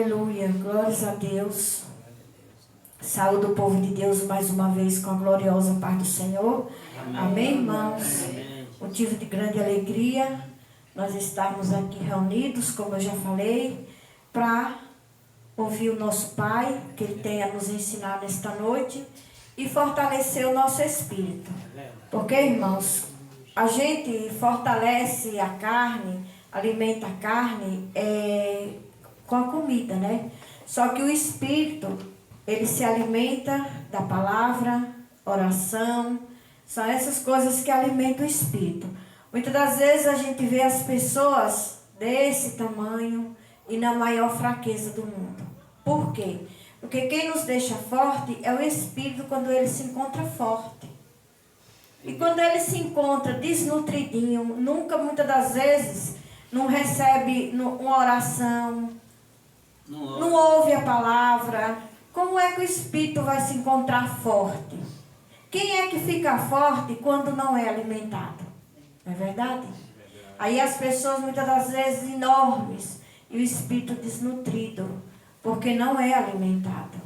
Aleluia, glórias a Deus. Saúdo o povo de Deus mais uma vez com a gloriosa paz do Senhor. Amém, irmãos? Motivo de grande alegria nós estarmos aqui reunidos, como eu já falei, para ouvir o nosso Pai, que Ele tem a nos ensinar nesta noite e fortalecer o nosso espírito. Porque, irmãos, a gente fortalece a carne, alimenta a carne com a comida, né? Só que o espírito, ele se alimenta da palavra, oração, são essas coisas que alimentam o espírito. Muitas das vezes a gente vê as pessoas desse tamanho e na maior fraqueza do mundo. Por quê? Porque quem nos deixa forte é o espírito quando ele se encontra forte. E quando ele se encontra desnutridinho, muitas das vezes, não recebe uma oração, não ouve a palavra. Como é que o espírito vai se encontrar forte? Quem é que fica forte quando não é alimentado? Não é verdade? Aí as pessoas muitas das vezes enormes e o espírito desnutrido, porque não é alimentado.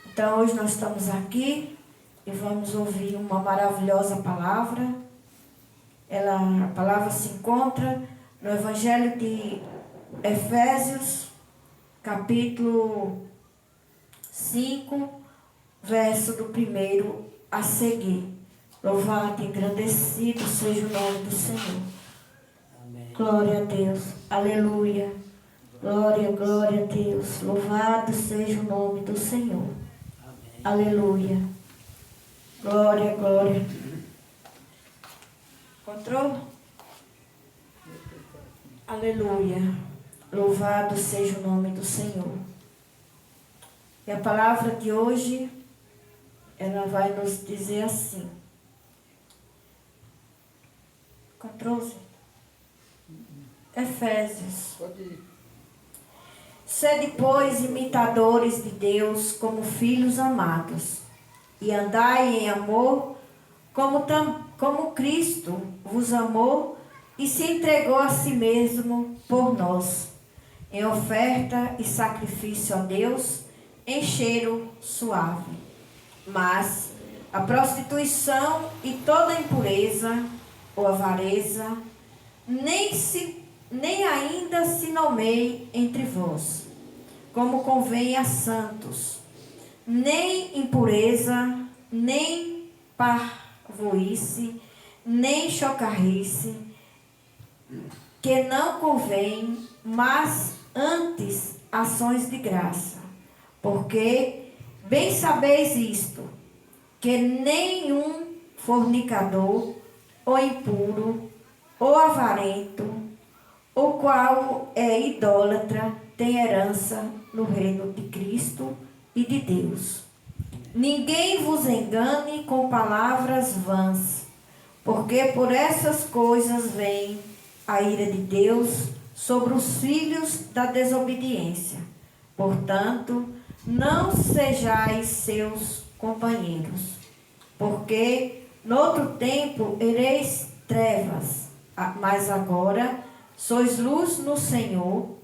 Então hoje nós estamos aqui e vamos ouvir uma maravilhosa palavra. A palavra se encontra no Evangelho de Efésios, capítulo 5, verso do 1 a seguir. Louvado e engrandecido seja o nome do Senhor. Amém. Glória a Deus. Aleluia. Glória, glória a Deus. Louvado seja o nome do Senhor. Amém. Aleluia. Glória, glória. Encontrou? Aleluia. Louvado seja o nome do Senhor. E a palavra de hoje, ela vai nos dizer assim. Encontrou? Efésios. Sede, pois, imitadores de Deus como filhos amados, e andai em amor, como Cristo vos amou e se entregou a si mesmo por nós, em oferta e sacrifício a Deus, em cheiro suave. Mas a prostituição e toda impureza ou avareza nem ainda se nomeie entre vós, como convém a santos, nem impureza, nem parvoíce, nem chocarrice, que não convém, mas antes ações de graça. Porque bem sabeis isto, que nenhum fornicador, ou impuro, ou avarento, o qual é idólatra, tem herança no reino de Cristo e de Deus. Ninguém vos engane com palavras vãs, porque por essas coisas vem a ira de Deus sobre os filhos da desobediência. Portanto, não sejais seus companheiros, porque noutro tempo ereis trevas, mas agora sois luz no Senhor.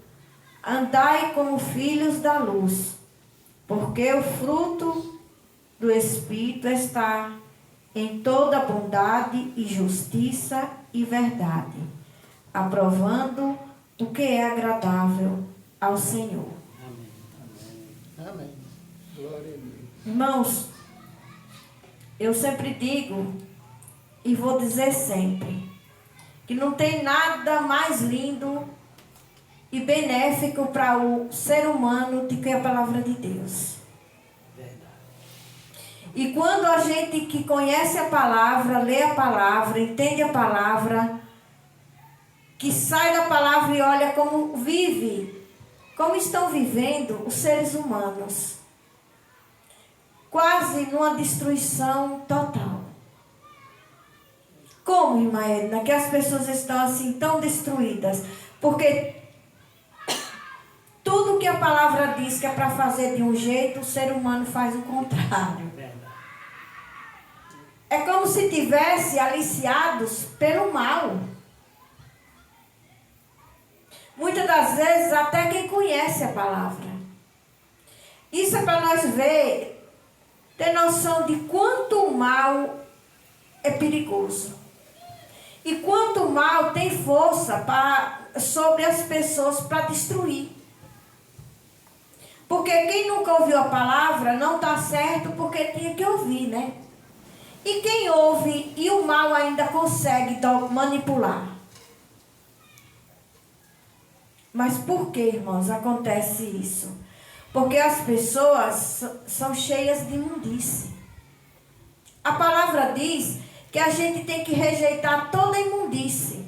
Andai como filhos da luz, porque o fruto do Espírito está em toda bondade e justiça e verdade, aprovando o que é agradável ao Senhor. Amém. Amém. Glória a Deus. Irmãos, eu sempre digo e vou dizer sempre que não tem nada mais lindo e benéfico para o ser humano do que a palavra de Deus. E quando a gente que conhece a palavra, lê a palavra, entende a palavra, que sai da palavra e olha como vive, como estão vivendo os seres humanos, quase numa destruição total. Como, irmã Edna, que as pessoas estão assim tão destruídas? Porque tudo que a palavra diz que é para fazer de um jeito, o ser humano faz o contrário. É como se tivesse aliciados pelo mal. Muitas das vezes até quem conhece a palavra. Isso é para nós ver, ter noção de quanto o mal é perigoso. E quanto o mal tem força sobre as pessoas para destruir. Porque quem nunca ouviu a palavra não está certo porque tinha que ouvir, né? E quem ouve e o mal ainda consegue manipular. Mas por que, irmãos, acontece isso? Porque as pessoas são cheias de imundície. A palavra diz que a gente tem que rejeitar toda imundície.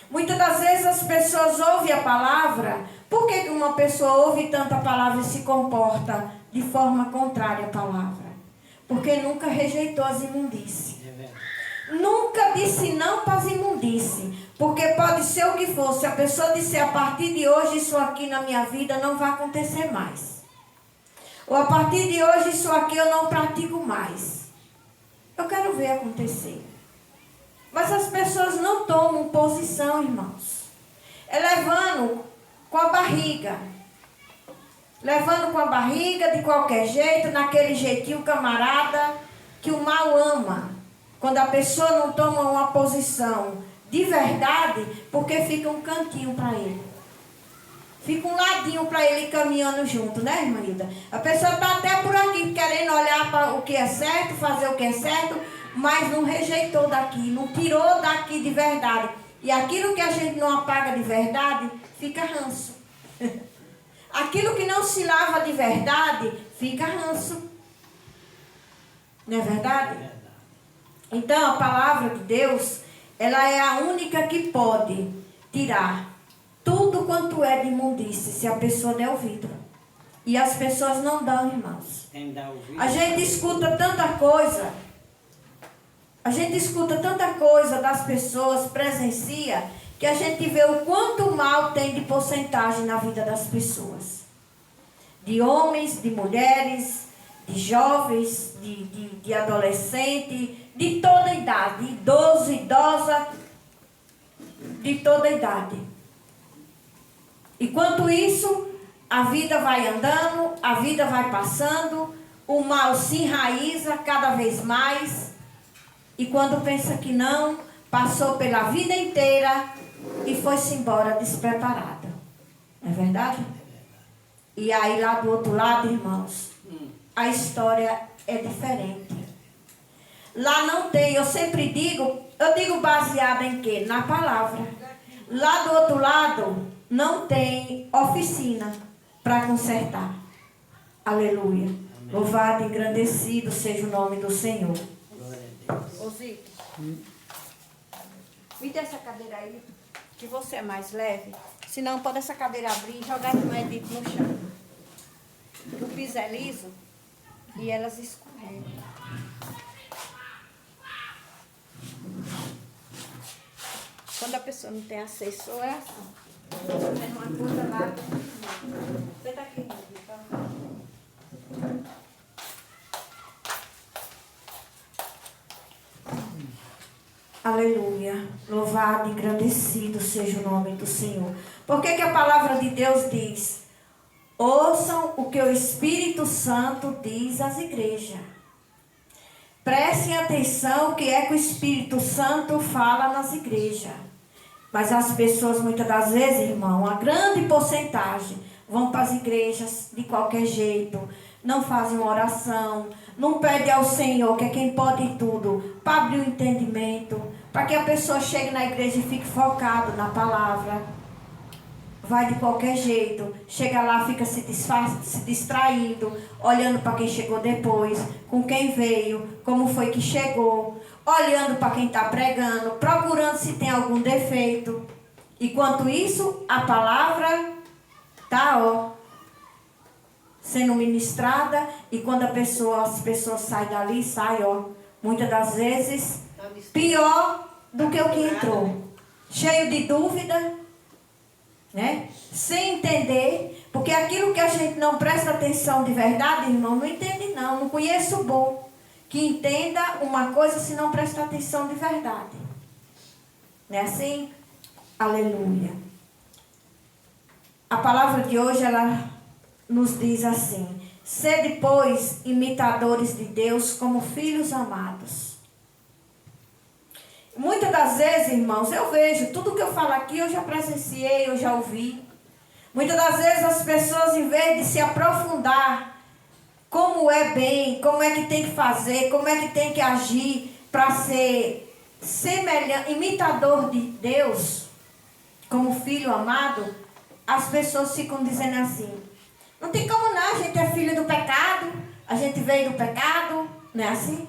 Muitas das vezes as pessoas ouvem a palavra. Por que uma pessoa ouve tanta palavra e se comporta de forma contrária à palavra? Porque nunca rejeitou as imundícies. Nunca disse não para as imundícies. Porque pode ser o que for. Se a pessoa disser a partir de hoje isso aqui na minha vida não vai acontecer mais. Ou a partir de hoje isso aqui eu não pratico mais. Eu quero ver acontecer. Mas as pessoas não tomam posição, irmãos. É levando com a barriga. Levando com a barriga de qualquer jeito, naquele jeitinho camarada que o mal ama. Quando a pessoa não toma uma posição de verdade, porque fica um cantinho para ele. Fica um ladinho para ele caminhando junto, né, irmã Hilda? A pessoa está até por aqui querendo olhar para o que é certo, fazer o que é certo, mas não rejeitou daqui, não tirou daqui de verdade. E aquilo que a gente não apaga de verdade, fica ranço. Aquilo que não se lava de verdade, fica ranço. Não é verdade? Então, a palavra de Deus, ela é a única que pode tirar tudo quanto é de imundície, se a pessoa der ouvido. E as pessoas não dão, irmãos. A gente escuta tanta coisa. A gente escuta tanta coisa das pessoas, presencia, que a gente vê o quanto mal tem de porcentagem na vida das pessoas. De homens, de mulheres, de jovens, de adolescentes, de toda idade, idoso, idosa, de toda idade. Enquanto isso, a vida vai andando, a vida vai passando, o mal se enraiza cada vez mais. E quando pensa que não, passou pela vida inteira e foi-se embora despreparado. Não é verdade? E aí lá do outro lado, irmãos, a história é diferente. Lá não tem, eu sempre digo, eu digo baseada em quê? Na palavra. Lá do outro lado não tem oficina para consertar. Aleluia. Amém. Louvado e engrandecido seja o nome do Senhor. Ô Zico, me dê essa cadeira aí, que você é mais leve. Senão pode essa cadeira abrir e jogar no Edito no chão. O piso é liso e elas escorregam. Quando a pessoa não tem assessor, é assim. Tem uma coisa lá. Você tá aqui, tá? Aleluia. Louvado e engrandecido seja o nome do Senhor. Por que a palavra de Deus diz? Ouçam o que o Espírito Santo diz às igrejas. Prestem atenção o que é que o Espírito Santo fala nas igrejas. Mas as pessoas, muitas das vezes, irmão, a grande porcentagem, vão para as igrejas de qualquer jeito, não fazem uma oração, não pedem ao Senhor, que é quem pode tudo, para abrir o entendimento, para que a pessoa chegue na igreja e fique focado na palavra. Vai de qualquer jeito, chega lá, fica se distraindo, olhando para quem chegou depois, com quem veio, como foi que chegou, olhando para quem está pregando, procurando se tem algum defeito. Enquanto isso, a palavra está sendo ministrada, e quando as pessoas saem dali, muitas das vezes, pior do que o que entrou. Cheio de dúvida, né? Sem entender, porque aquilo que a gente não presta atenção de verdade, irmão, não entende não conheço bom que entenda uma coisa se não presta atenção de verdade. Não é assim? Aleluia. A palavra de hoje, ela nos diz assim: sede, pois, imitadores de Deus como filhos amados. Muitas das vezes, irmãos, eu vejo, tudo que eu falo aqui eu já presenciei, eu já ouvi. Muitas das vezes as pessoas, em vez de se aprofundar como é bem, como é que tem que fazer, como é que tem que agir para ser semelhante, imitador de Deus, como filho amado, as pessoas ficam dizendo assim: não tem como não, a gente é filho do pecado, a gente veio do pecado, não é assim?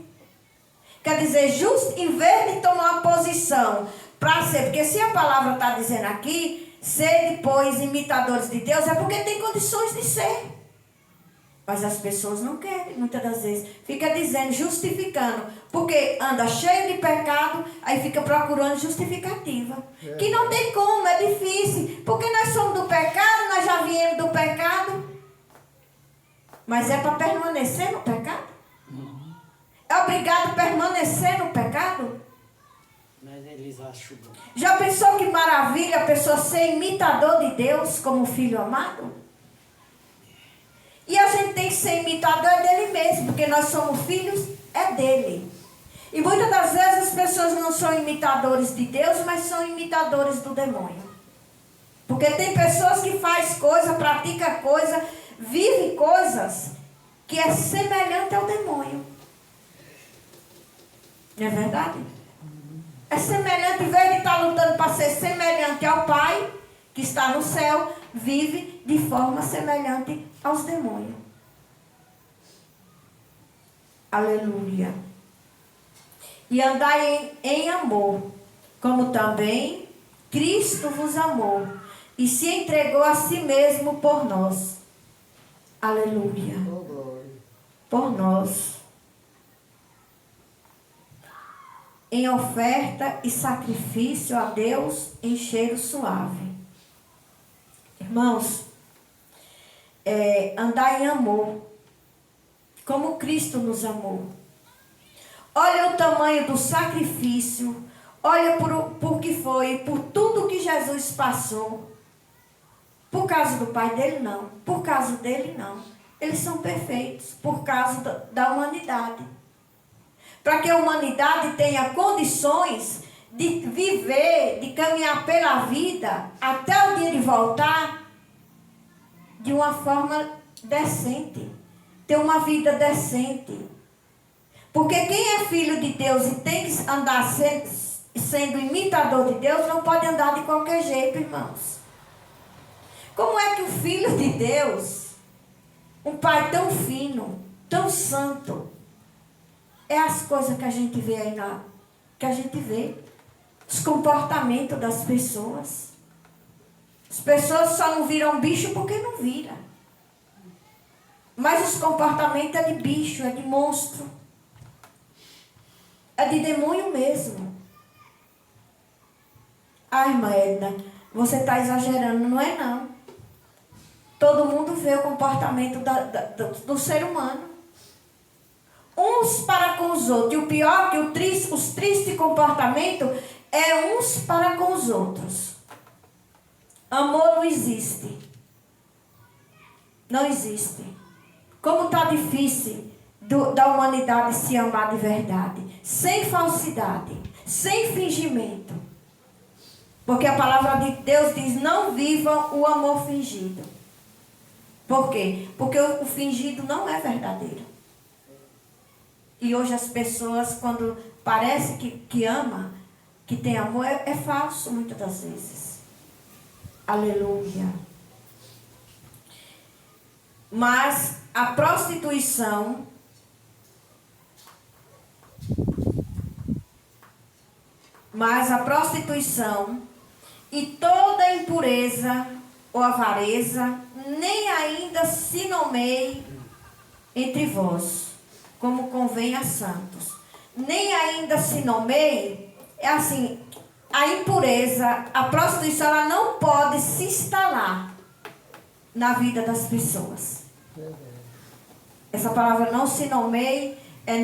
Quer dizer, em vez de tomar uma posição para ser, porque se a palavra está dizendo aqui, ser depois imitadores de Deus, é porque tem condições de ser. Mas as pessoas não querem, muitas das vezes. Fica dizendo, justificando, porque anda cheio de pecado, aí fica procurando justificativa. Que não tem como, é difícil. Porque nós somos do pecado, nós já viemos do pecado. Mas é para permanecer no pecado? É obrigado a permanecer no pecado? Mas eles acham bom. Já pensou que maravilha a pessoa ser imitador de Deus como filho amado? E a gente tem que ser imitador dele mesmo, porque nós somos filhos, é dele. E muitas das vezes as pessoas não são imitadores de Deus, mas são imitadores do demônio. Porque tem pessoas que fazem coisa, praticam coisa, vivem coisas que é semelhante ao demônio. Não é verdade? É semelhante, em vez de estar lutando para ser semelhante ao Pai, que está no céu, vive de forma semelhante aos demônios. Aleluia. E andai em amor, como também Cristo vos amou, e se entregou a si mesmo por nós. Aleluia. Por nós. Em oferta e sacrifício a Deus em cheiro suave. Irmãos, andar em amor, como Cristo nos amou. Olha o tamanho do sacrifício, olha por que foi, por tudo que Jesus passou. Por causa do Pai dele, não. Por causa dele, não. Eles são perfeitos, por causa da humanidade. Para que a humanidade tenha condições de viver, de caminhar pela vida, até o dia de voltar, de uma forma decente. Ter uma vida decente. Porque quem é filho de Deus e tem que andar sendo imitador de Deus, não pode andar de qualquer jeito, irmãos. Como é que o filho de Deus, um pai tão fino, tão santo, é as coisas que a gente vê aí que a gente vê. Os comportamentos das pessoas. As pessoas só não viram bicho porque não viram. Mas os comportamentos é de bicho, é de monstro. É de demônio mesmo. Ai, irmã Edna, você está exagerando. Não é não. Todo mundo vê o comportamento do ser humano. Uns para com os outros. E o pior que os tristes comportamentos é uns para com os outros. Amor não existe. Não existe. Como está difícil da humanidade se amar de verdade. Sem falsidade. Sem fingimento. Porque a palavra de Deus diz: não vivam o amor fingido. Por quê? Porque o fingido não é verdadeiro. E hoje as pessoas, quando parece que ama, que tem amor, é falso muitas das vezes. Aleluia. Mas a prostituição e toda impureza ou avareza nem ainda se nomeie entre vós, como convém a santos. Nem ainda se nomeie, é assim, a impureza, a prostituição, ela não pode se instalar na vida das pessoas. Essa palavra não se nomeie,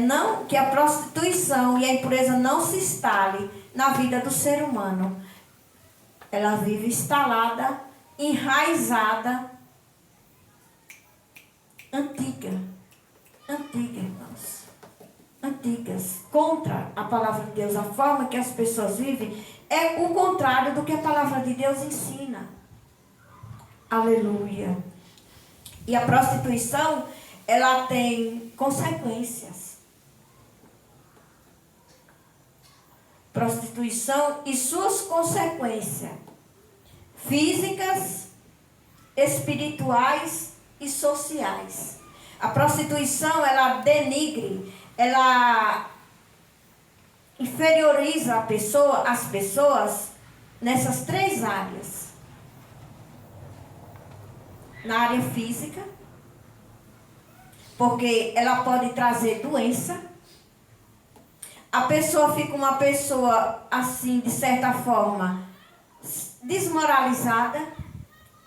não, que a prostituição e a impureza não se instale na vida do ser humano. ela vive instalada, enraizada, antiga, irmãos. Antigas, contra a palavra de Deus. A forma que as pessoas vivem é o contrário do que a palavra de Deus ensina. Aleluia. E a prostituição, ela tem consequências. Prostituição e suas consequências físicas, espirituais e sociais. A prostituição, ela denigre, ela inferioriza as pessoas nessas 3 áreas. Na área física, porque ela pode trazer doença. A pessoa fica uma pessoa, assim, de certa forma, desmoralizada.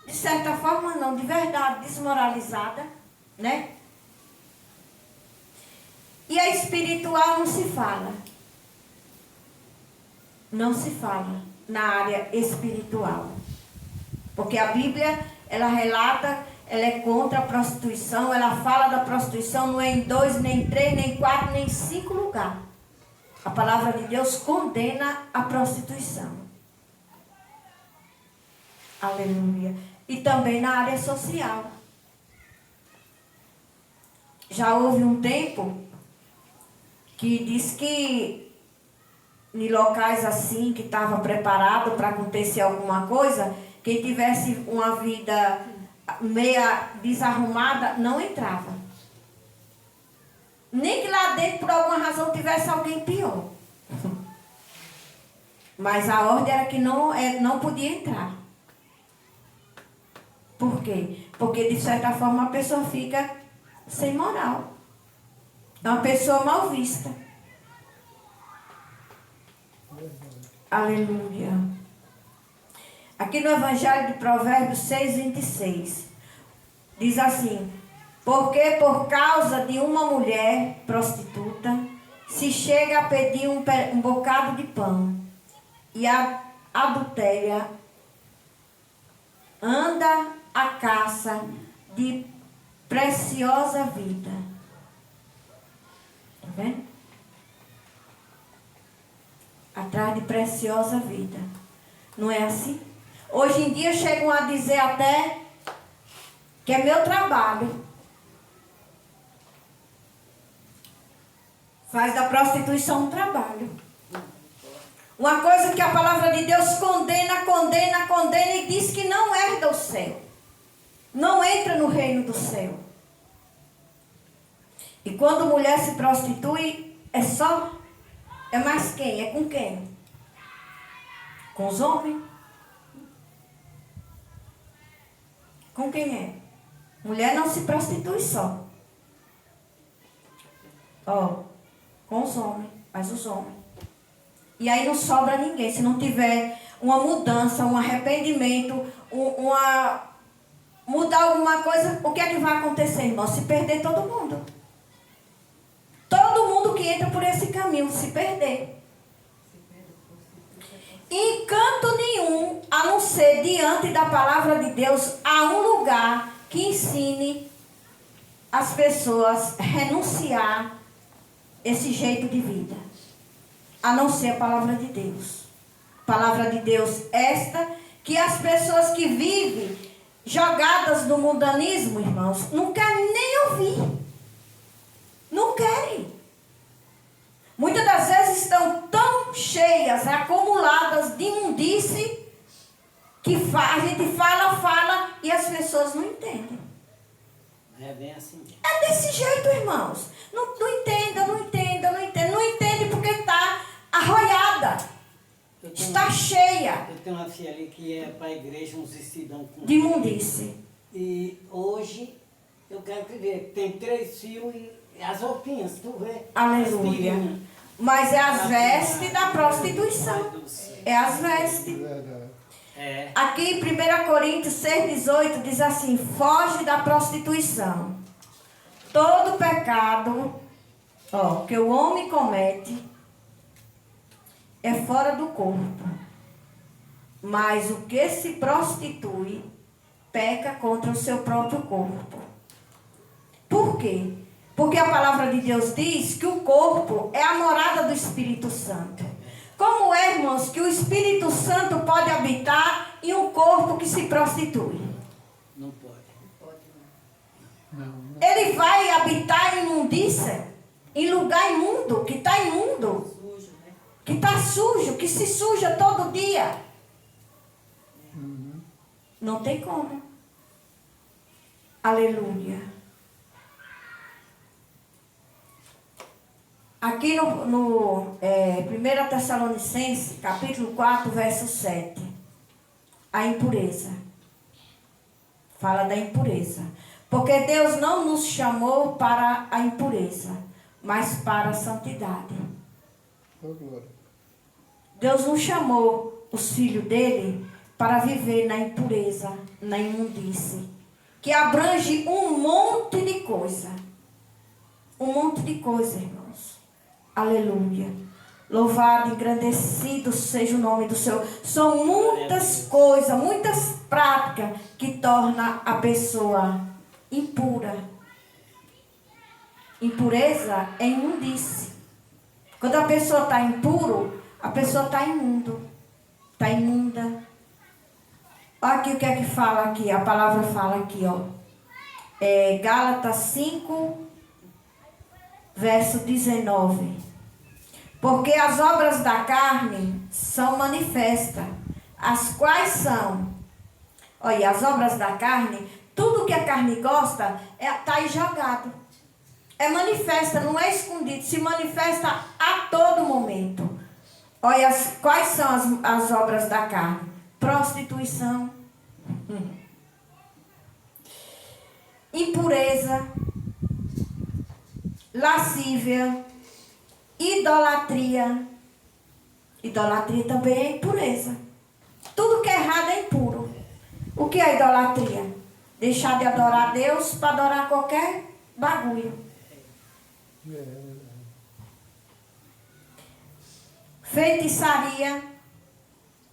De certa forma não, de verdade, desmoralizada, né? E a espiritual não se fala. Não se fala na área espiritual. Porque a Bíblia, ela relata, ela é contra a prostituição, ela fala da prostituição não é em 2, nem 3, nem 4, nem 5 lugares. A palavra de Deus condena a prostituição. Aleluia. E também na área social. Já houve um tempo que diz que em locais assim que estava preparado para acontecer alguma coisa, quem tivesse uma vida meia desarrumada não entrava. Nem que lá dentro por alguma razão tivesse alguém pior. Mas a ordem era que não podia entrar. Por quê? Porque de certa forma a pessoa fica sem moral. É uma pessoa mal vista. Aleluia. Aqui no Evangelho de Provérbios 6:26, diz assim: porque por causa de uma mulher prostituta, se chega a pedir um bocado de pão, e a adultéria anda à caça de preciosa vida. Está vendo? Atrás de preciosa vida. Não é assim? Hoje em dia chegam a dizer até que é meu trabalho. Faz da prostituição um trabalho. Uma coisa que a palavra de Deus condena e diz que não herda o céu. Não entra no reino do céu. E quando mulher se prostitui, é mais quem? É com quem? Com os homens? Com quem é? Mulher não se prostitui só. Com os homens, mas os homens. E aí não sobra ninguém. Se não tiver uma mudança, um arrependimento, mudar alguma coisa, o que é que vai acontecer, irmão? Se perder todo mundo. Todo mundo que entra por esse caminho se perder. Em canto nenhum, a não ser diante da palavra de Deus, há um lugar que ensine as pessoas a renunciar esse jeito de vida. A não ser a palavra de Deus. Palavra de Deus esta, que as pessoas que vivem jogadas no mundanismo, irmãos, não querem nem ouvir. Não querem. Muitas das vezes estão tão cheias, acumuladas de imundície, que a gente fala e as pessoas não entendem. É bem assim. É desse jeito, irmãos. Não entenda. Não entende porque está arroiada. Está cheia. Eu tenho uma filha ali que é para a igreja, uns vestidão com... de imundície. E hoje, eu quero que ver, tem 3 fios e as roupinhas, tu vê? Aleluia. Mas é as vestes da prostituição. É as vestes. É. Aqui em 1 Coríntios 6,18 diz assim: foge da prostituição. Todo pecado que o homem comete é fora do corpo. Mas o que se prostitui peca contra o seu próprio corpo. Por quê? Porque a palavra de Deus diz que o corpo é a morada do Espírito Santo. Como é, irmãos, que o Espírito Santo pode habitar em um corpo que se prostitui? Não pode. Ele vai habitar em imundícia, em lugar imundo, que está imundo, que está sujo, que se suja todo dia. Não tem como. Aleluia. Aqui no 1 Tessalonicenses, capítulo 4, verso 7. A impureza. Fala da impureza. Porque Deus não nos chamou para a impureza, mas para a santidade. Deus não chamou os filhos dele para viver na impureza, na imundície, que abrange um monte de coisa. Um monte de coisa, irmãos. Aleluia. Louvado, engrandecido seja o nome do Senhor. São muitas coisas, muitas práticas que tornam a pessoa impura. Impureza é imundície. Quando a pessoa está impuro, a pessoa está imundo. Está imunda. Olha aqui o que é que fala aqui. A palavra fala aqui, ó. Gálatas 5, verso 19. Porque as obras da carne são manifestas, as quais são, olha, as obras da carne, tudo que a carne gosta, está aí jogado. É manifesta, não é escondido, se manifesta a todo momento. Olha, quais são as obras da carne? Prostituição, impureza, lascívia, idolatria. Idolatria também é impureza. Tudo que é errado é impuro. O que é idolatria? Deixar de adorar a Deus para adorar qualquer bagulho. Feitiçaria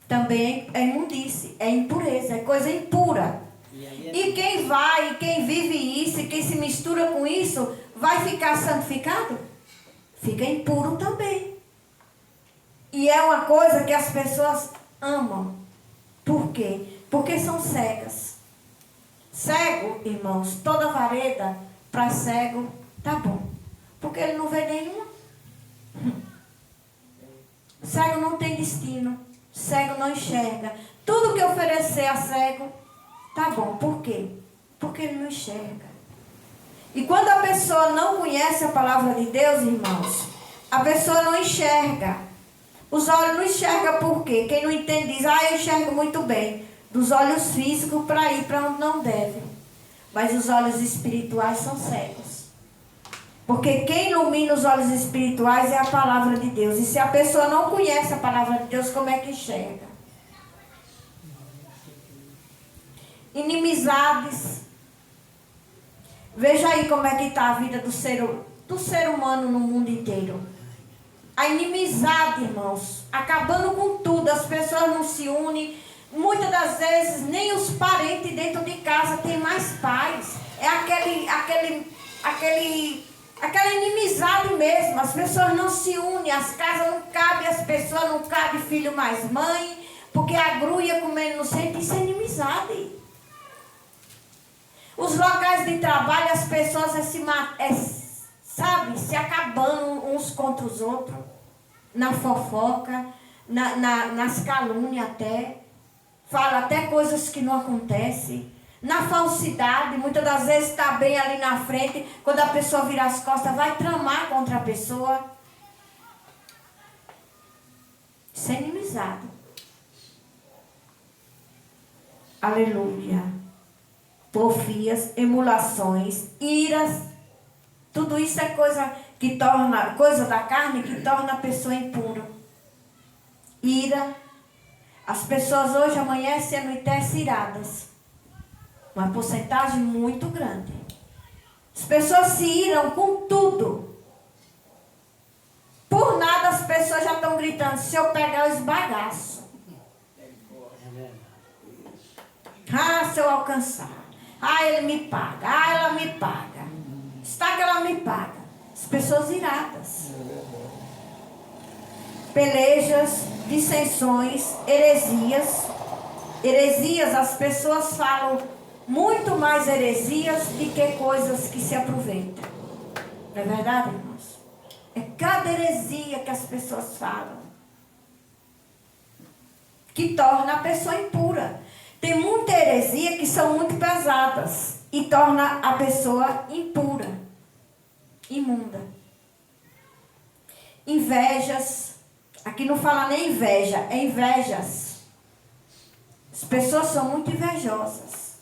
também é imundície, é impureza, é coisa impura. E quem vive isso, e quem se mistura com isso, vai ficar santificado? Fica impuro também. E é uma coisa que as pessoas amam. Por quê? Porque são cegas. Cego, irmãos, toda vareda para cego tá bom. Porque ele não vê nenhuma. Cego não tem destino. Cego não enxerga. Tudo que oferecer a cego tá bom. Por quê? Porque ele não enxerga. E quando a pessoa não conhece a palavra de Deus, irmãos, a pessoa não enxerga. Os olhos não enxergam por quê? Quem não entende diz, eu enxergo muito bem. Dos olhos físicos para ir para onde não deve. Mas os olhos espirituais são cegos. Porque quem ilumina os olhos espirituais é a palavra de Deus. E se a pessoa não conhece a palavra de Deus, como é que enxerga? Inimizades. Veja aí como é que está a vida do ser humano no mundo inteiro. A inimizade, irmãos, acabando com tudo. As pessoas não se unem. Muitas das vezes, nem os parentes dentro de casa têm mais paz. É aquela inimizade mesmo. As pessoas não se unem, as casas não cabem, as pessoas não cabem filho mais mãe, porque agruia comendo no centro. Isso é inimizade. Os locais de trabalho, as pessoas se acabando uns contra os outros, na fofoca, nas calúnias até, fala até coisas que não acontecem, na falsidade, muitas das vezes está bem ali na frente, quando a pessoa vira as costas, vai tramar contra a pessoa. Isso é inimizade. Aleluia. Porfias, emulações, iras, tudo isso é coisa da carne que torna a pessoa impura. Ira, as pessoas hoje amanhecem e anoitecem iradas, uma porcentagem muito grande. As pessoas se iram com tudo. Por nada as pessoas já estão gritando, se eu pegar eu esbagaço. se eu alcançar. Ah, ele me paga. Ah, ela me paga. Está que ela me paga. As pessoas iradas. Pelejas, dissensões, heresias. Heresias, as pessoas falam muito mais heresias do que coisas que se aproveitam. Não é verdade, irmãos? É cada heresia que as pessoas falam que torna a pessoa impura. Tem muita heresia que são muito pesadas e torna a pessoa impura, imunda. Invejas, aqui não fala nem inveja, é invejas. As pessoas são muito invejosas.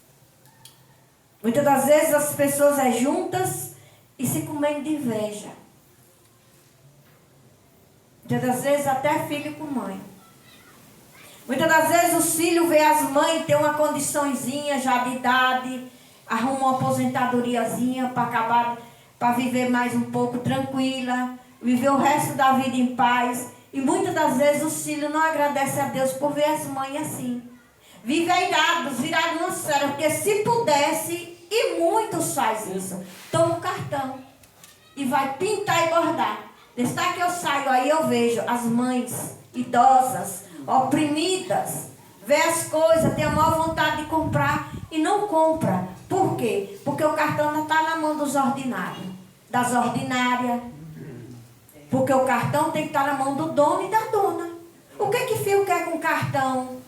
Muitas das vezes as pessoas juntas e se comendo de inveja. Muitas das vezes até filho com mãe. Muitas das vezes os filhos veem as mães ter uma condiçãozinha já de idade, arrumam uma aposentadoriazinha para acabar, para viver mais um pouco tranquila, viver o resto da vida em paz. E muitas das vezes os filhos não agradecem a Deus por ver as mães assim. Vivem irados, virados no céu, porque se pudesse, e muitos fazem isso, toma o cartão e vai pintar e bordar. Desde que eu saio aí eu vejo as mães idosas, oprimidas, vê as coisas, tem a maior vontade de comprar e não compra. Por quê? Porque o cartão não está na mão dos ordinários, das ordinárias. Porque o cartão tem que estar na mão do dono e da dona. O que filho quer com cartão?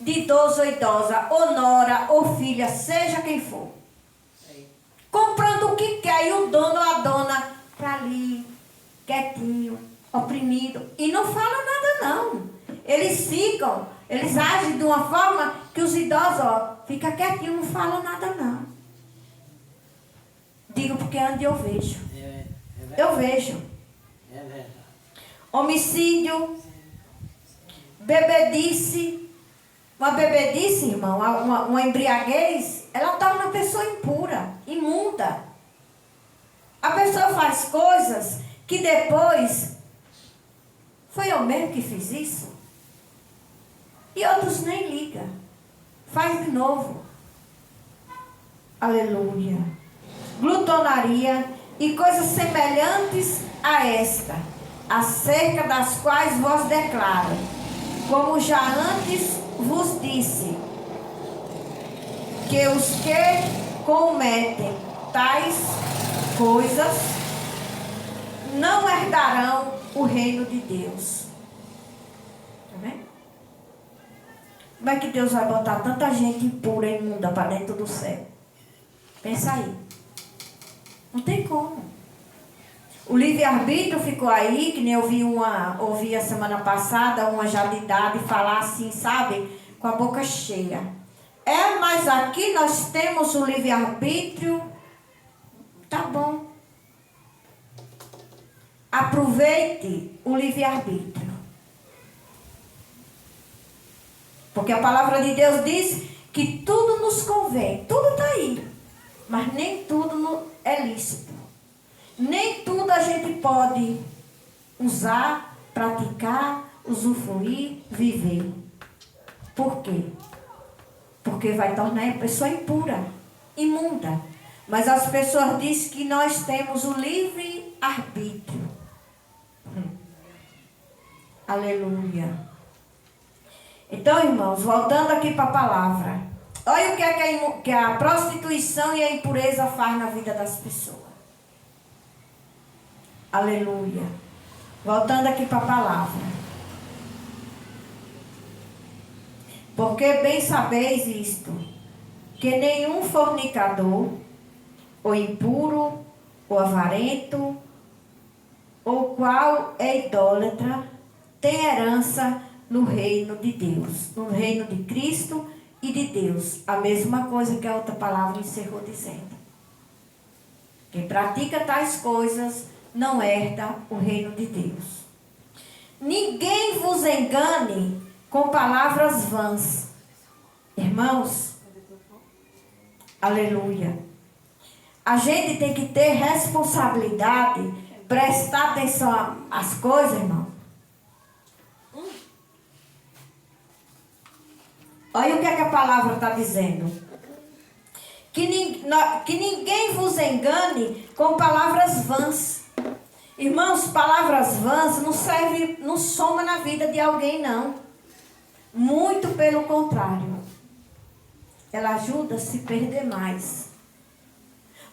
De idoso ou idosa, ou nora, ou filha, seja quem for. Comprando o que quer, e o dono ou a dona para ali, quietinho, oprimido. E não fala nada não. Eles agem de uma forma que os idosos, fica quietinho, não falam nada não. Digo porque onde eu vejo. Eu vejo. É verdade. Homicídio, bebedice. Uma bebedice, irmão, uma embriaguez, ela torna a pessoa impura, imunda. A pessoa faz coisas que depois, foi eu mesmo que fiz isso? E outros nem ligam. Faz de novo. Aleluia. Glutonaria e coisas semelhantes a esta, acerca das quais vos declaro, como já antes vos disse, que os que cometem tais coisas não herdarão o reino de Deus. Amém? Como é que Deus vai botar tanta gente impura e imunda para dentro do céu? Pensa aí. Não tem como. O livre-arbítrio ficou aí, que nem eu ouvi a semana passada, uma já de idade falar assim, sabe? Com a boca cheia. Mas aqui nós temos o livre-arbítrio. Tá bom. Aproveite o livre-arbítrio. Porque a palavra de Deus diz que tudo nos convém. Tudo está aí. Mas nem tudo é lícito. Nem tudo a gente pode usar, praticar, usufruir, viver. Por quê? Porque vai tornar a pessoa impura, imunda. Mas as pessoas dizem que nós temos o livre-arbítrio. Aleluia. Então, irmãos, voltando aqui para a palavra. Olha o que é que a prostituição e a impureza faz na vida das pessoas. Aleluia. Voltando aqui para a palavra. Porque bem sabeis isto, que nenhum fornicador, ou impuro, ou avarento, ou qual é idólatra, tem herança no reino de Deus, no reino de Cristo e de Deus. A mesma coisa que a outra palavra encerrou dizendo. Quem pratica tais coisas não herda o reino de Deus. Ninguém vos engane com palavras vãs. Irmãos, aleluia. A gente tem que ter responsabilidade, prestar atenção às coisas, irmão. Olha o que é que a palavra está dizendo. Que ninguém vos engane com palavras vãs. Irmãos, palavras vãs não serve, não soma na vida de alguém, não. Muito pelo contrário. Ela ajuda a se perder mais.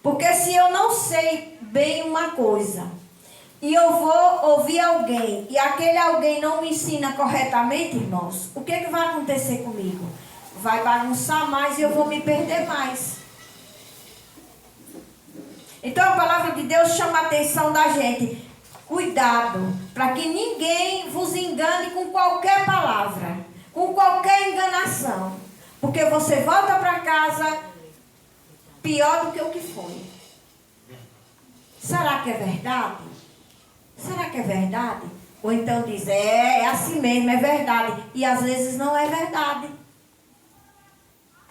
Porque se eu não sei bem uma coisa, e eu vou ouvir alguém, e aquele alguém não me ensina corretamente, irmãos, o que é que vai acontecer comigo? Vai bagunçar mais e eu vou me perder mais. Então a palavra de Deus chama a atenção da gente. Cuidado, para que ninguém vos engane com qualquer palavra, com qualquer enganação. Porque você volta para casa pior do que o que foi. Será que é verdade? Será que é verdade? Ou então diz, é assim mesmo, é verdade. E às vezes não é verdade.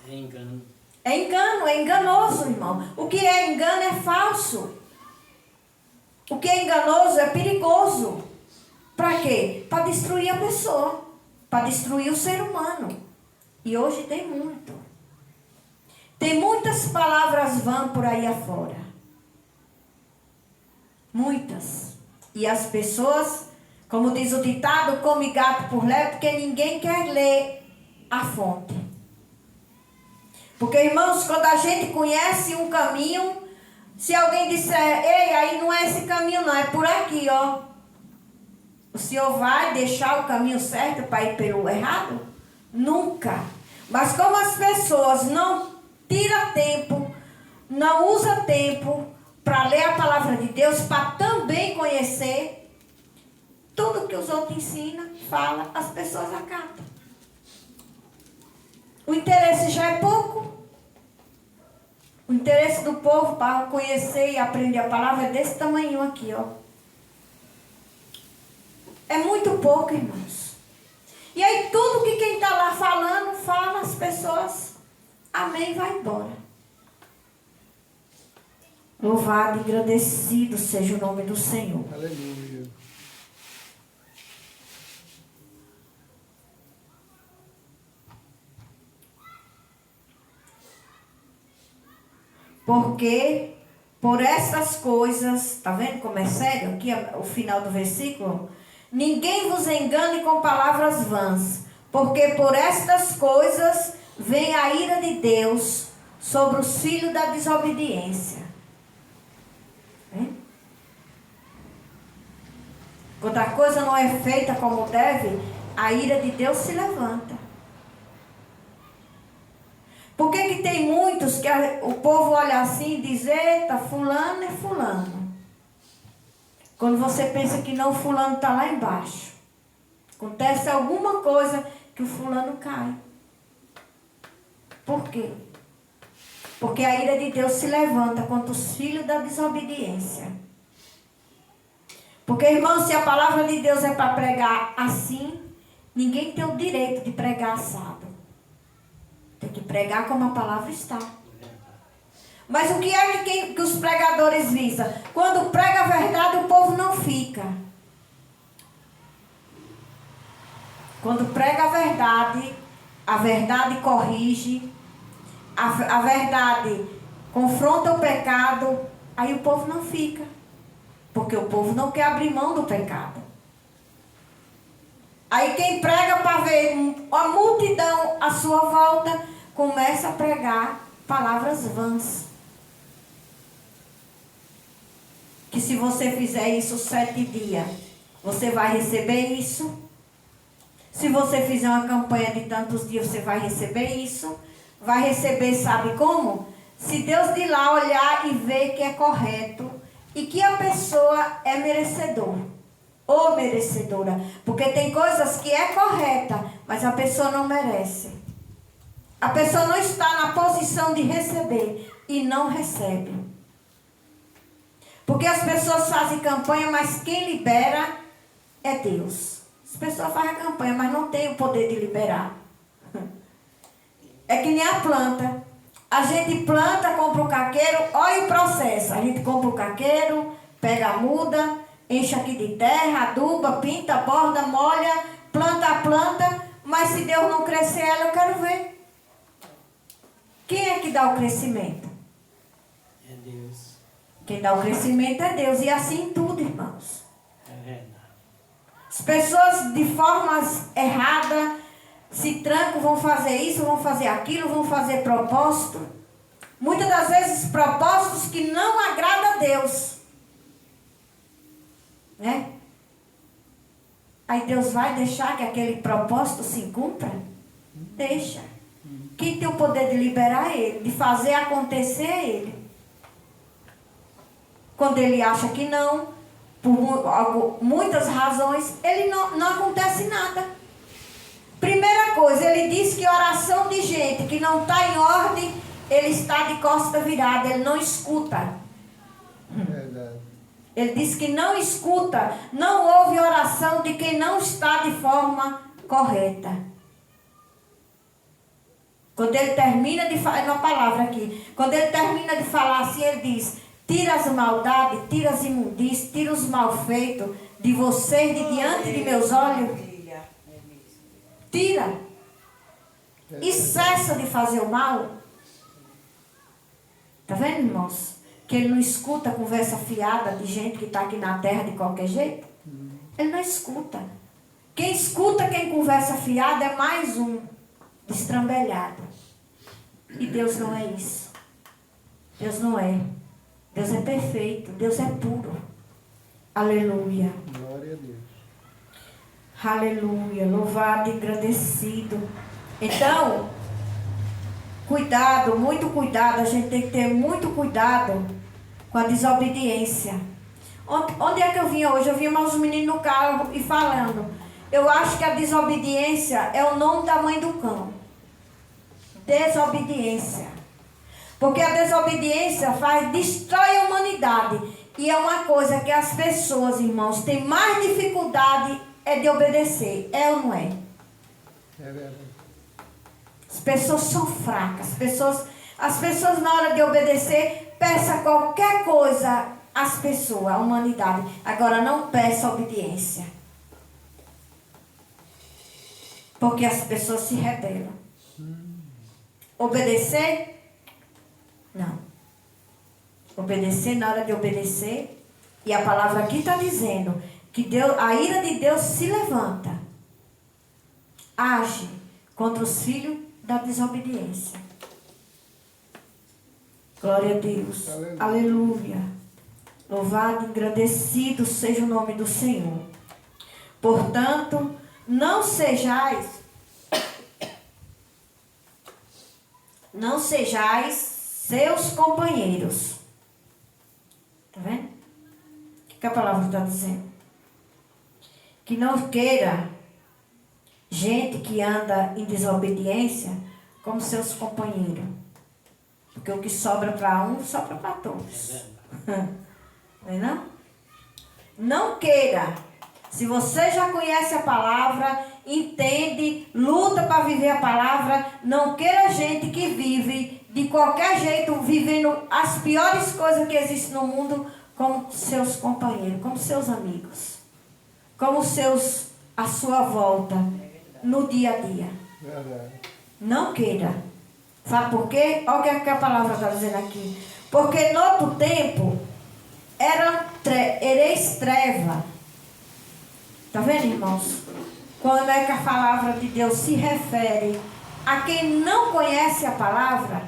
É engano. É engano, é enganoso, irmão. O que é engano é falso. O que é enganoso é perigoso. Para quê? Para destruir a pessoa. Para destruir o ser humano. E hoje tem muito. Tem muitas palavras vãs por aí afora. Muitas. E as pessoas, como diz o ditado, come gato por lebre, porque ninguém quer ler a fonte. Porque, irmãos, quando a gente conhece um caminho, se alguém disser, ei, aí não é esse caminho não, é por aqui, ó. O senhor vai deixar o caminho certo para ir pelo errado? Nunca. Mas como as pessoas não tiram tempo, não usam tempo para ler a palavra de Deus, para também conhecer, tudo que os outros ensinam, falam, as pessoas acatam. O interesse já é pouco. O interesse do povo para conhecer e aprender a palavra é desse tamanho aqui, ó. É muito pouco, irmãos. E aí tudo que quem está lá falando, fala, as pessoas, amém, vai embora. Louvado e agradecido seja o nome do Senhor. Aleluia. Porque por essas coisas, tá vendo como é sério? Aqui o final do versículo. Ninguém vos engane com palavras vãs, porque por estas coisas vem a ira de Deus sobre os filhos da desobediência. Quando a coisa não é feita como deve, a ira de Deus se levanta. Por que tem muitos que o povo olha assim e diz, eita, fulano é fulano. Quando você pensa que não, o fulano está lá embaixo. Acontece alguma coisa que o fulano cai. Por quê? Porque a ira de Deus se levanta contra os filhos da desobediência. Porque, irmão, se a palavra de Deus é para pregar assim, ninguém tem o direito de pregar assado. Tem que pregar como a palavra está. Mas o que é que os pregadores visam? Quando prega a verdade, o povo não fica. Quando prega a verdade corrige, a verdade confronta o pecado, aí o povo não fica. Porque o povo não quer abrir mão do pecado. Aí quem prega para ver a multidão à sua volta, começa a pregar palavras vãs. Que se você fizer isso 7 dias, você vai receber isso. Se você fizer uma campanha de tantos dias, você vai receber isso. Vai receber, sabe como? Se Deus de lá olhar e ver que é correto e que a pessoa é merecedor ou merecedora. Porque tem coisas que é correta, mas a pessoa não merece. A pessoa não está na posição de receber e não recebe. Porque as pessoas fazem campanha, mas quem libera é Deus. As pessoas fazem a campanha, mas não tem o poder de liberar. É que nem a planta. A gente planta, compra o caqueiro, olha o processo. A gente compra o caqueiro, pega a muda, enche aqui de terra, aduba, pinta, borda, molha, planta a planta, Mas se Deus não crescer ela, eu quero ver. Quem é que dá o crescimento? É Deus. Quem dá o crescimento é Deus. E assim tudo, irmãos. É verdade. As pessoas de formas erradas se trancam, vão fazer isso, vão fazer aquilo, vão fazer propósito. Muitas das vezes propósitos que não agradam a Deus. Né? Aí Deus vai deixar que aquele propósito se cumpra? Deixa. Quem tem o poder de liberar ele, de fazer acontecer é ele. Quando ele acha que não, por muitas razões, ele não acontece nada. Primeira coisa, ele diz que oração de gente que não está em ordem, ele está de costa virada, ele não escuta. Verdade. Ele diz que não escuta, não ouve oração de quem não está de forma correta. Quando ele termina de falar, uma palavra aqui, quando ele termina de falar assim, ele diz: tira as maldades, tira as imundícias, tira os malfeitos de vocês de diante de meus olhos. Tira. E cessa de fazer o mal. Está vendo, irmãos? Que ele não escuta a conversa fiada de gente que está aqui na terra de qualquer jeito. Ele não escuta. Quem escuta, quem conversa fiada é mais um destrambelhado. E Deus não é isso. Deus não é. Deus é perfeito. Deus é puro. Aleluia. Glória a Deus. Aleluia. Louvado e agradecido. Então, cuidado, muito cuidado. A gente tem que ter muito cuidado com a desobediência. Onde é que eu vinha hoje? Eu vinha mais os meninos no carro e falando. Eu acho que a desobediência é o nome da mãe do cão. Desobediência. Porque a desobediência destrói a humanidade. E é uma coisa que as pessoas, irmãos, têm mais dificuldade de obedecer. É ou não é? É verdade. As pessoas são fracas. As pessoas na hora de obedecer, peça qualquer coisa às pessoas, à humanidade. Agora não peça obediência. Porque as pessoas se rebelam. Obedecer? Não. Obedecer na hora de obedecer. E a palavra aqui está dizendo que Deus, a ira de Deus se levanta. Age contra os filhos da desobediência. Glória a Deus. Aleluia. Aleluia. Louvado e agradecido seja o nome do Senhor. Portanto, não sejais seus companheiros. Está vendo? O que a palavra está dizendo? Que não queira gente que anda em desobediência como seus companheiros. Porque o que sobra para um, sobra para todos. Não é não? Não queira. Se você já conhece a palavra, entende, luta para viver a palavra, não queira gente que vive de qualquer jeito, vivendo as piores coisas que existem no mundo, como seus companheiros, como seus amigos, como seus à sua volta, no dia a dia. Verdade. Não queira. Sabe por quê? Olha o que a palavra está dizendo aqui. Porque no outro tempo, ereis treva. Está vendo, irmãos? Quando é que a palavra de Deus se refere a quem não conhece a palavra?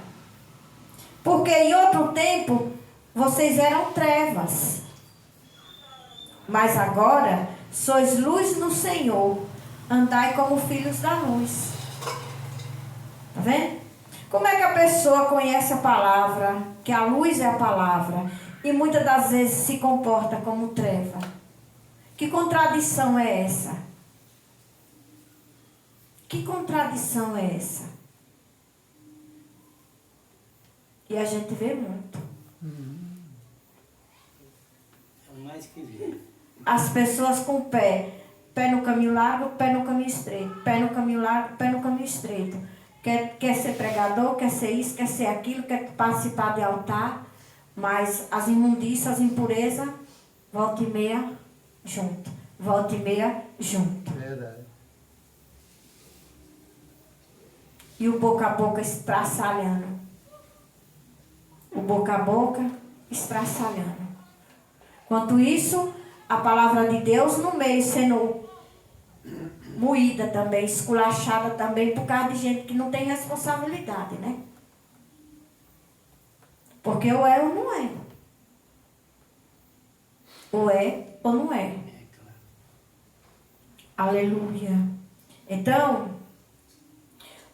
Porque em outro tempo, vocês eram trevas. Mas agora, sois luz no Senhor. Andai como filhos da luz. Está vendo? Como é que a pessoa conhece a palavra, que a luz é a palavra, e muitas das vezes se comporta como treva? Que contradição é essa? Que contradição é essa? E a gente vê muito. É o mais que vê. As pessoas com pé no caminho largo, pé no caminho estreito, pé no caminho largo, pé no caminho estreito. Quer ser pregador, quer ser isso, quer ser aquilo, quer participar de altar, mas as imundícias, as impurezas, volta e meia junto. Volta e meia junto. Verdade. e o boca a boca estraçalhando. O boca a boca estraçalhando. Enquanto isso, a palavra de Deus no meio sendo moída também, esculachada também, por causa de gente que não tem responsabilidade, né? Porque ou é ou não é. Ou é ou não é. Aleluia. Então,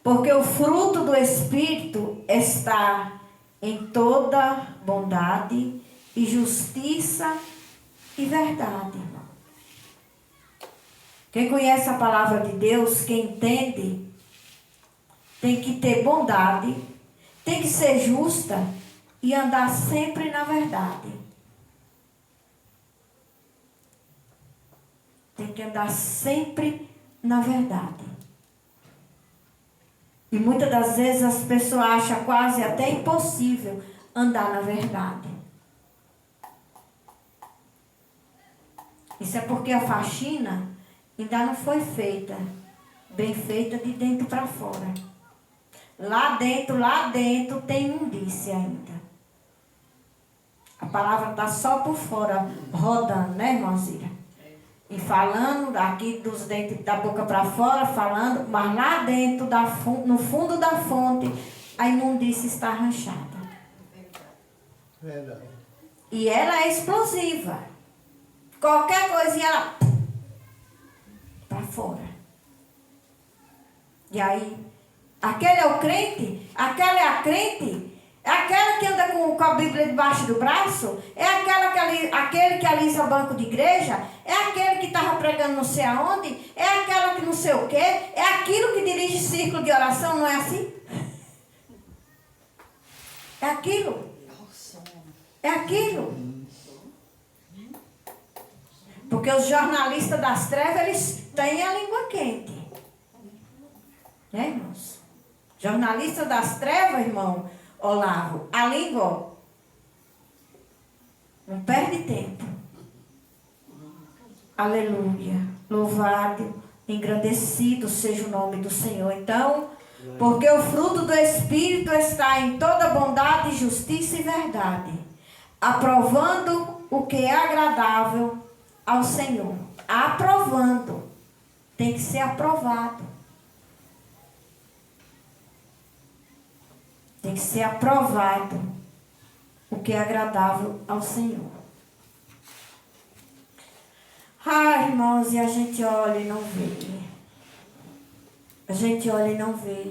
porque o fruto do Espírito está em toda bondade e justiça e verdade, irmão. Quem conhece a palavra de Deus, quem entende, tem que ter bondade, tem que ser justa e andar sempre na verdade. Tem que andar sempre na verdade. E muitas das vezes as pessoas acham quase até impossível andar na verdade. Isso é porque a faxina ainda não foi feita, bem feita de dentro para fora. Lá dentro tem imundícia ainda. A palavra está só por fora, rodando, né, irmãzinha? E falando aqui dos dentes da boca para fora, falando, mas lá dentro, no fundo da fonte, a imundícia está arranchada. Verdade. E ela é explosiva. Qualquer coisinha, ela para fora. E aí, aquele é o crente, aquela é a crente, é aquela que anda com a Bíblia debaixo do braço, é aquele que alisa banco de igreja, é aquele que estava pregando não sei aonde, é aquela que não sei o quê, é aquilo que dirige círculo de oração, não é assim? É aquilo. É aquilo. Porque os jornalistas das trevas, eles têm a língua quente. Né, irmãos? Jornalistas das trevas, irmão Olavo, a língua não perde tempo. Aleluia. Louvado, engrandecido seja o nome do Senhor. Então, porque o fruto do Espírito está em toda bondade, justiça e verdade, aprovando o que é agradável ao Senhor. Aprovando. Tem que ser aprovado. Tem que ser aprovado o que é agradável ao Senhor. Ah, irmãos, e a gente olha e não vê. A gente olha e não vê.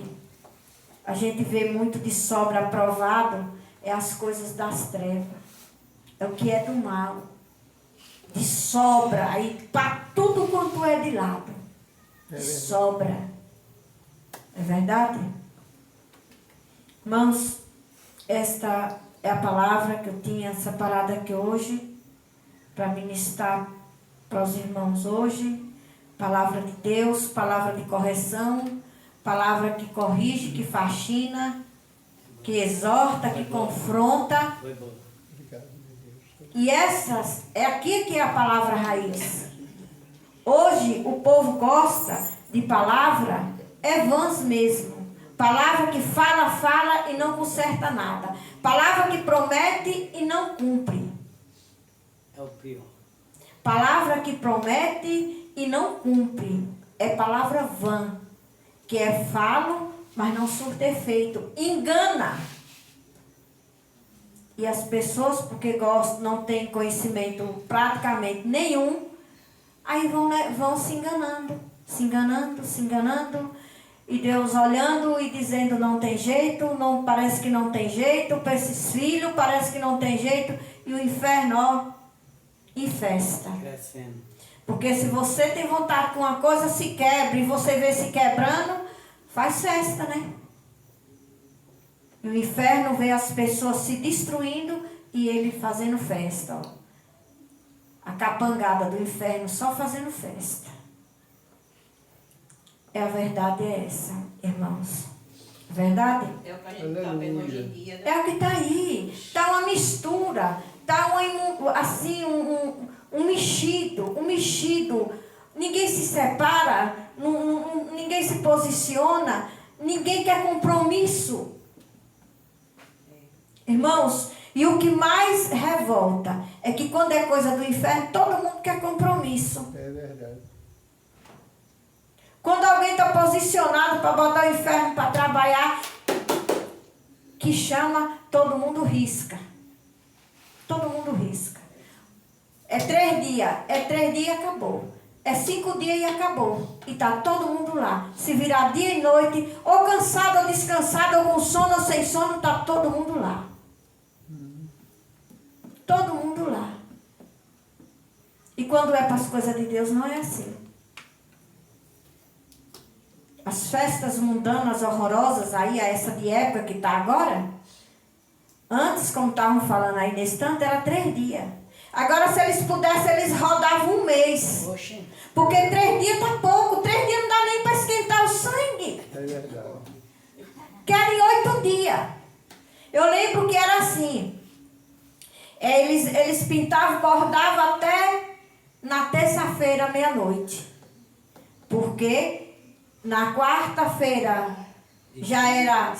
A gente vê muito de sobra aprovado, é as coisas das trevas. É o que é do mal. De sobra, aí para tudo quanto é de lado. Sobra. É verdade? Irmãos, esta é a palavra que eu tinha separada aqui hoje, para ministrar para os irmãos hoje. Palavra de Deus, palavra de correção, palavra que corrige, que faxina, que exorta, que confronta. E essas, é aqui que é a palavra raiz. Hoje o povo gosta de palavra vãs mesmo. Palavra que fala e não conserta nada. Palavra que promete e não cumpre. É o pior. Palavra que promete e não cumpre. É palavra vã. Que é falo, mas não surte efeito. Engana. E as pessoas, porque gostam, não têm conhecimento praticamente nenhum, aí vão se enganando. Se enganando, se enganando. E Deus olhando e dizendo não tem jeito, não, parece que não tem jeito, para esses filhos parece que não tem jeito, e o inferno, ó, e festa. Crescendo. Porque se você tem vontade com uma coisa, se quebra, e você vê se quebrando, faz festa, né? E o inferno vê as pessoas se destruindo e ele fazendo festa, ó. A capangada do inferno só fazendo festa. A verdade é essa, irmãos. Verdade? É o que a gente está vendo hoje em dia, né? É o que está aí. Está uma mistura. Está assim, um mexido. Ninguém se separa. Ninguém se posiciona. Ninguém quer compromisso. Irmãos, e o que mais revolta é que quando é coisa do inferno, todo mundo quer compromisso. É verdade. Quando alguém está posicionado para botar o inferno para trabalhar, que chama, todo mundo risca. Todo mundo risca. É 3 dias. É 3 dias e acabou. É 5 dias e acabou. E está todo mundo lá. Se virar dia e noite, ou cansado ou descansado, ou com sono ou sem sono, está todo mundo lá. Todo mundo lá. E quando é para as coisas de Deus, não é assim. As festas mundanas horrorosas, aí, essa de época que está agora, antes, como estavam falando aí nesse tanto, era 3 dias. Agora, se eles pudessem, eles rodavam 1 mês. Oxe. Porque 3 dias está pouco. 3 dias não dá nem para esquentar o sangue. É verdade. Querem 8 dias. Eu lembro que era assim. Eles pintavam, bordavam até na terça-feira, meia-noite. Porque na quarta-feira já era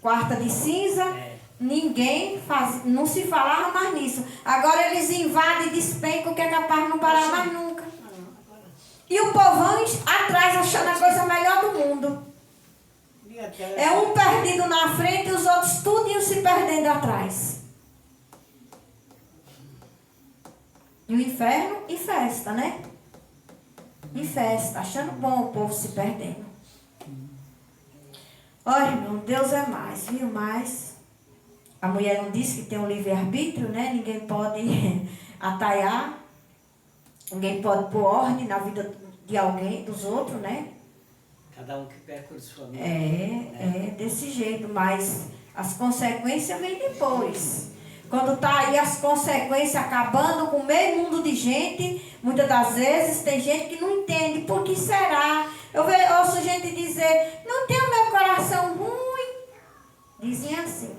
quarta de cinza, ninguém não se falava mais nisso. Agora eles invadem e despencam que é capaz de não parar mais nunca. E o povão atrás achando a coisa melhor do mundo. É um perdido na frente e os outros tudinho se perdendo atrás. E o inferno em festa, né? Em festa, achando bom o povo se perdendo. Olha, irmão, Deus é mais, viu? Mas a mulher não disse que tem um livre-arbítrio, né? Ninguém pode ataiar. Ninguém pode pôr ordem na vida de alguém, dos outros, né? Cada um que perca sua família. É desse jeito, mas as consequências vêm depois. Quando está aí as consequências acabando com meio mundo de gente, muitas das vezes tem gente que não entende por que será. Eu ouço gente dizer, não tenho meu coração ruim. Dizem assim.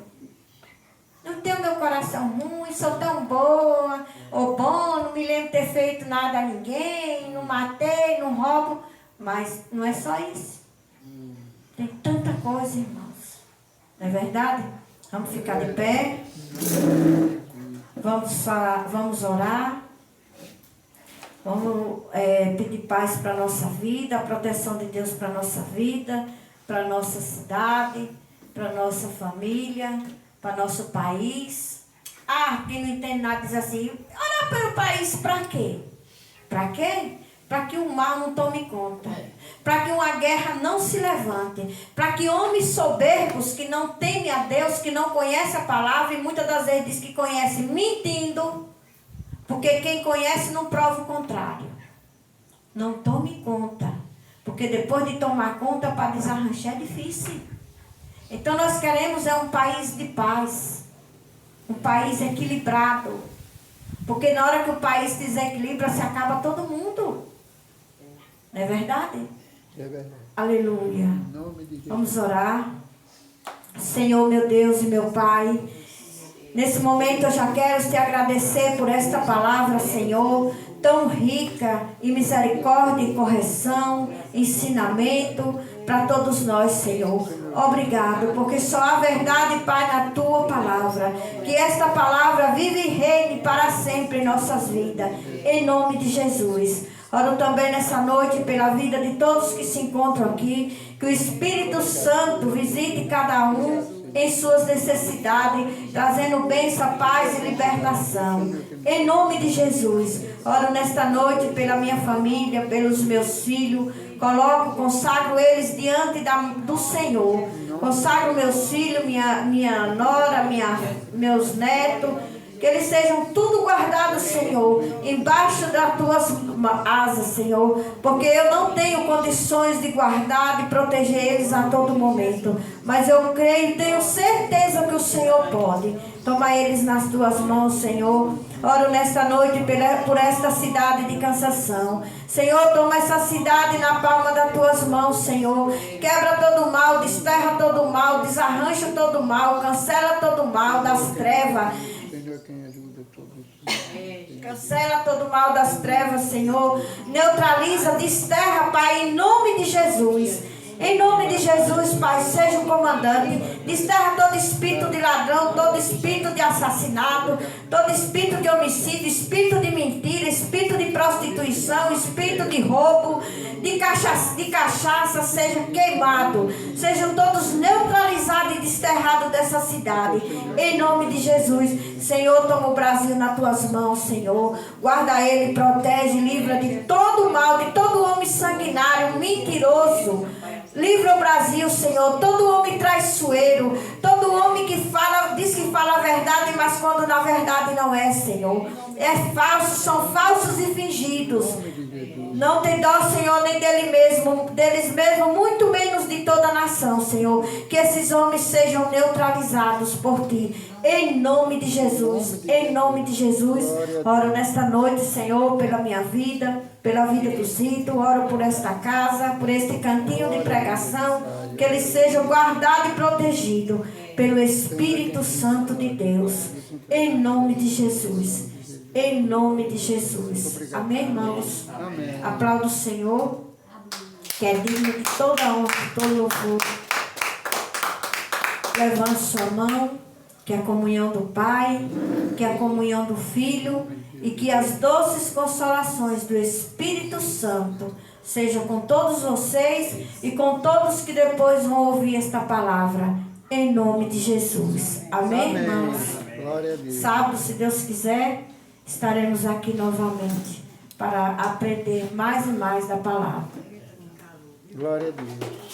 Não tenho meu coração ruim, sou tão boa, ou bom, não me lembro de ter feito nada a ninguém, não matei, não roubo. Mas não é só isso. Tem tanta coisa, irmãos. Não é verdade? Vamos ficar de pé. Vamos orar. Vamos pedir paz para a nossa vida, a proteção de Deus para a nossa vida, para a nossa cidade, para a nossa família, para nosso país. Quem não entende nada diz assim, orar pelo país para quê? Para quê? Para que o mal não tome conta. Para que uma guerra não se levante. Para que homens soberbos que não temem a Deus, que não conhecem a palavra, e muitas das vezes diz que conhece mentindo, porque quem conhece não prova o contrário. Não tome conta. Porque depois de tomar conta, para desarranchar é difícil. Então nós queremos um país de paz. Um país equilibrado. Porque na hora que o país desequilibra, se acaba todo mundo. Não é verdade? É verdade. Aleluia. Em nome de Jesus. Vamos orar. Senhor, meu Deus e meu Pai, nesse momento eu já quero te agradecer por esta palavra, Senhor, tão rica em misericórdia e correção, ensinamento para todos nós, Senhor. Obrigado, porque só há verdade, Pai, na tua palavra. Que esta palavra vive e reine para sempre em nossas vidas. Em nome de Jesus. Oro também nessa noite pela vida de todos que se encontram aqui. Que o Espírito Santo visite cada um em suas necessidades, trazendo bênção, paz e libertação. Em nome de Jesus. Oro nesta noite pela minha família, pelos meus filhos. Consagro eles diante do Senhor. Consagro meus filhos, minha nora, meus netos. Que eles sejam tudo guardados, Senhor, embaixo das tuas asas, Senhor. Porque eu não tenho condições de guardar, de proteger eles a todo momento. Mas eu creio e tenho certeza que o Senhor pode. Toma eles nas tuas mãos, Senhor. Oro nesta noite por esta cidade de Cansação. Senhor, toma essa cidade na palma das tuas mãos, Senhor. Quebra todo o mal, desterra todo o mal, desarrancha todo o mal, cancela todo o mal das trevas. Senhor, quem ajuda todos. Cancela todo o mal das trevas, Senhor. Neutraliza, desterra, Pai, em nome de Jesus. Em nome de Jesus, Pai, seja o comandante. Desterra todo espírito de ladrão, todo espírito de assassinato, todo espírito de homicídio, espírito de mentira, espírito de prostituição, espírito de roubo, de cachaça, seja queimado. Sejam todos neutralizados e desterrados dessa cidade. Em nome de Jesus. Senhor, toma o Brasil nas tuas mãos, Senhor. Guarda ele, protege, livra de todo mal, de todo homem sanguinário, mentiroso. Livra o Brasil, Senhor. Todo homem traiçoeiro, todo homem que fala, diz que fala a verdade, mas quando na verdade não é, Senhor. É falso, são falsos e fingidos. Não tem dó, Senhor, nem deles mesmo, muito menos de toda a nação, Senhor. Que esses homens sejam neutralizados por Ti. Em nome de Jesus, em nome de Jesus. Oro nesta noite, Senhor, pela minha vida, pela vida do Zito. Oro por esta casa, por este cantinho de pregação. Que eles sejam guardados e protegidos pelo Espírito Santo de Deus. Em nome de Jesus. Em nome de Jesus. Amém, irmãos? Amém. Aplauda o Senhor, que é digno de toda honra, de todo louvor. Levante sua mão, que é a comunhão do Pai, que é a comunhão do Filho, e que as doces consolações do Espírito Santo sejam com todos vocês e com todos que depois vão ouvir esta palavra. Em nome de Jesus. Amém, Amém. irmãos? Glória a Deus. Sábado, se Deus quiser, estaremos aqui novamente para aprender mais e mais da palavra. Glória a Deus.